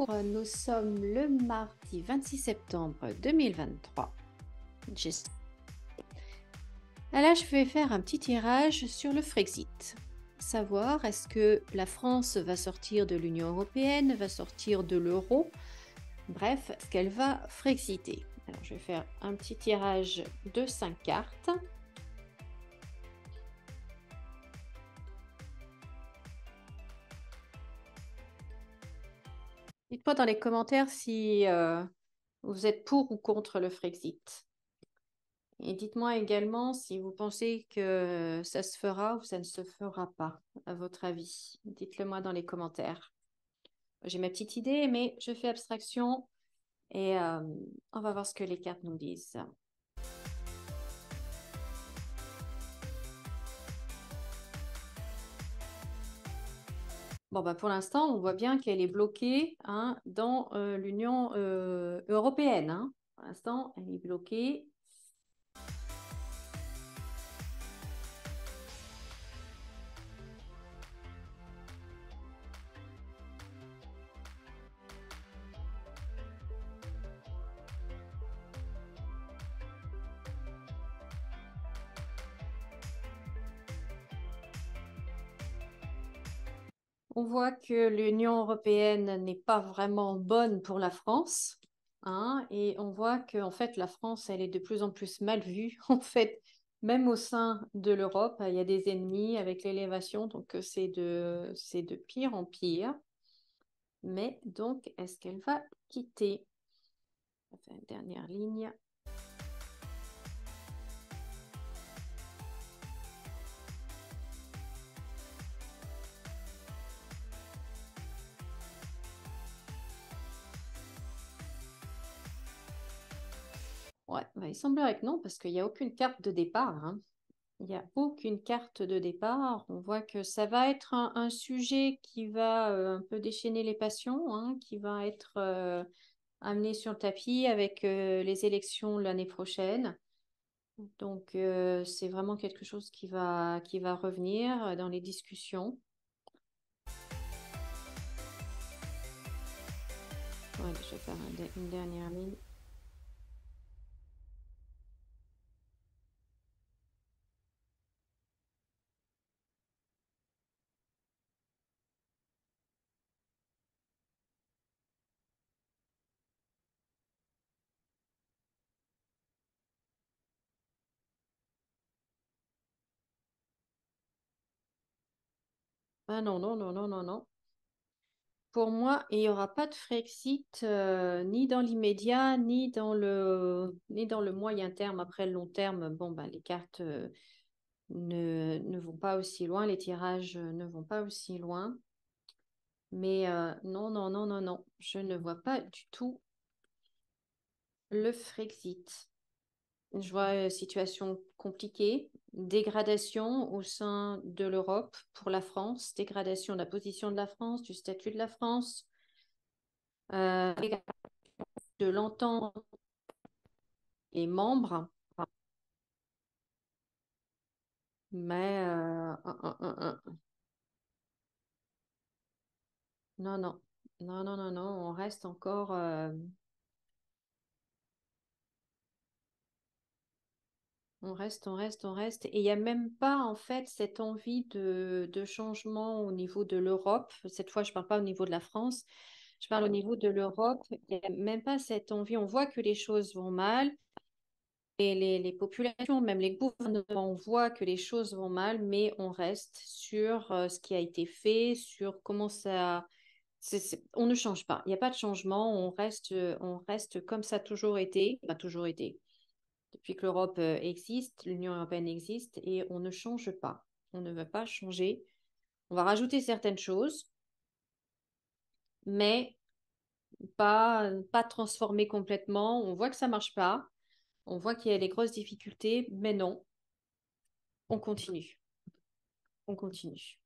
Nous sommes le mardi 26 septembre 2023. Là, je vais faire un petit tirage sur le Frexit. Savoir est-ce que la France va sortir de l'Union européenne, va sortir de l'euro, bref, est-ce qu'elle va Frexiter. Alors, je vais faire un petit tirage de 5 cartes. Dites-moi dans les commentaires si vous êtes pour ou contre le Frexit. Et dites-moi également si vous pensez que ça se fera ou ça ne se fera pas, à votre avis. Dites-le moi dans les commentaires. J'ai ma petite idée, mais je fais abstraction et on va voir ce que les cartes nous disent. Bon, bah pour l'instant, on voit bien qu'elle est bloquée dans l'Union européenne. Hein. Pour l'instant, elle est bloquée. On voit que l'Union européenne n'est pas vraiment bonne pour la France, et on voit que en fait la France, elle est de plus en plus mal vue. En fait, même au sein de l'Europe, il y a des ennemis avec l'élévation, donc c'est de pire en pire. Mais donc, est-ce qu'elle va quitter? On va faire une dernière ligne. Ouais, bah, il semblerait que non, parce qu'il n'y a aucune carte de départ. Il n'y a aucune carte de départ. On voit que ça va être un sujet qui va un peu déchaîner les passions, qui va être amené sur le tapis avec les élections l'année prochaine. Donc, c'est vraiment quelque chose qui va revenir dans les discussions. Ouais, je vais faire une dernière ligne. Ah non, non, non, non, non, non. Pour moi, il n'y aura pas de Frexit ni dans l'immédiat, ni dans le moyen terme. Après le long terme, bon, ben, les cartes ne vont pas aussi loin, les tirages ne vont pas aussi loin. Mais non, non, non, non, non, je ne vois pas du tout le Frexit. Je vois situation compliquée, dégradation au sein de l'Europe pour la France, dégradation de la position de la France, du statut de la France, de l'entente et membres. Mais non, non, non, non, non, non, on reste encore, on reste, on reste, on reste. Et il n'y a même pas en fait cette envie de changement au niveau de l'Europe. Cette fois, je ne parle pas au niveau de la France, je parle au niveau de l'Europe. Il n'y a même pas cette envie. On voit que les choses vont mal. Et les populations, même les gouvernements, voient que les choses vont mal, mais on reste sur ce qui a été fait, sur comment ça. On ne change pas. Il n'y a pas de changement. On reste comme ça a toujours été. Pas toujours été. Depuis que l'Europe existe, l'Union européenne existe, et on ne change pas. On ne veut pas changer. On va rajouter certaines choses, mais pas transformer complètement. On voit que ça ne marche pas. On voit qu'il y a des grosses difficultés, mais non, on continue. On continue.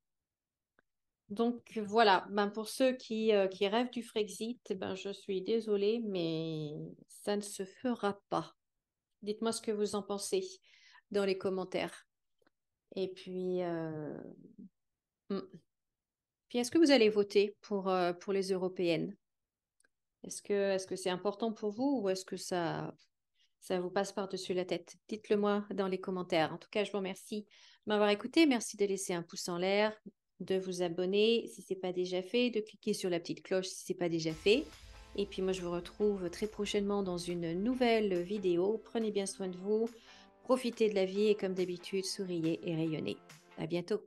Donc voilà, ben, pour ceux qui rêvent du Frexit, ben, je suis désolée, mais ça ne se fera pas. Dites-moi ce que vous en pensez dans les commentaires. Et puis, hmm. Puis est-ce que vous allez voter pour les européennes? Est-ce que c'est important pour vous ou est-ce que ça vous passe par-dessus la tête? Dites-le moi dans les commentaires. En tout cas, je vous remercie de m'avoir écouté. Merci de laisser un pouce en l'air, de vous abonner si ce n'est pas déjà fait, de cliquer sur la petite cloche si ce n'est pas déjà fait. Et puis moi, je vous retrouve très prochainement dans une nouvelle vidéo. Prenez bien soin de vous, profitez de la vie et comme d'habitude, souriez et rayonnez. À bientôt.